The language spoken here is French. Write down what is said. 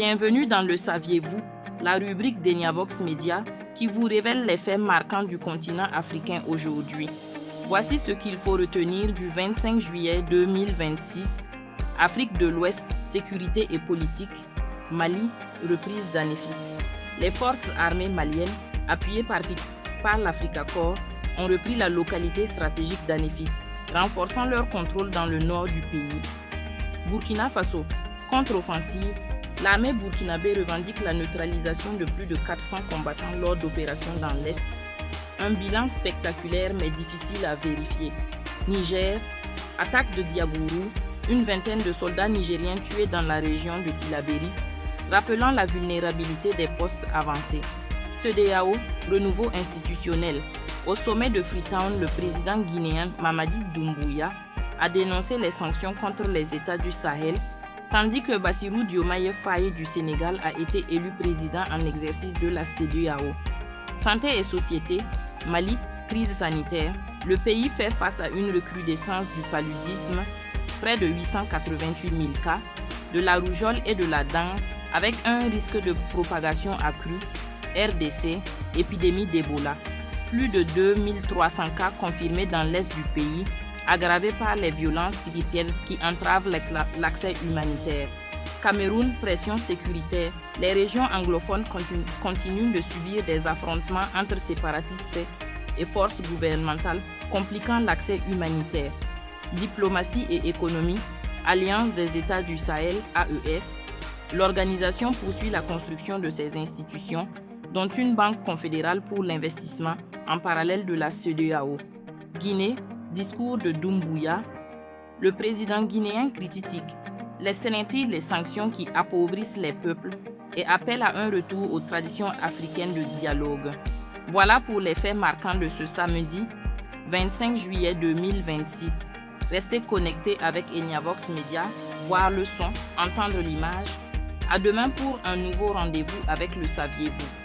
Bienvenue dans le Saviez-vous, la rubrique d'Eniavox Media qui vous révèle les faits marquants du continent africain aujourd'hui. Voici ce qu'il faut retenir du 25 juillet 2026. Afrique de l'Ouest, sécurité et politique. Mali, reprise d'Anefis. Les forces armées maliennes, appuyées par l'Africa Corps, ont repris la localité stratégique d'Anefis, renforçant leur contrôle dans le nord du pays. Burkina Faso, contre-offensive, l'armée burkinabé revendique la neutralisation de plus de 400 combattants lors d'opérations dans l'Est. Un bilan spectaculaire mais difficile à vérifier. Niger, attaque de Diagourou, une vingtaine de soldats nigériens tués dans la région de Tillabéri, rappelant la vulnérabilité des postes avancés. CEDEAO, renouveau institutionnel. Au sommet de Freetown, le président guinéen Mamadi Doumbouya a dénoncé les sanctions contre les États du Sahel, tandis que Bassirou Diomaye Faye du Sénégal a été élu président en exercice de la CEDEAO. Santé et société, Mali, crise sanitaire. Le pays fait face à une recrudescence du paludisme, près de 888 000 cas, de la rougeole et de la dengue, avec un risque de propagation accrue. RDC, épidémie d'Ebola. Plus de 2300 cas confirmés dans l'est du pays, aggravés par les violences qui entravent l'accès humanitaire. Cameroun, pression sécuritaire. Les régions anglophones continuent de subir des affrontements entre séparatistes et forces gouvernementales, compliquant l'accès humanitaire. Diplomatie et économie. Alliance des États du Sahel, AES. L'organisation poursuit la construction de ses institutions, dont une banque confédérale pour l'investissement en parallèle de la CEDEAO. Guinée, discours de Doumbouya. Le président guinéen critique les sanctions qui appauvrissent les peuples et appelle à un retour aux traditions africaines de dialogue. Voilà pour les faits marquants de ce samedi 25 juillet 2026. Restez connectés avec Eniavox Media, voir le son, entendre l'image. À demain pour un nouveau rendez-vous avec le Saviez-vous.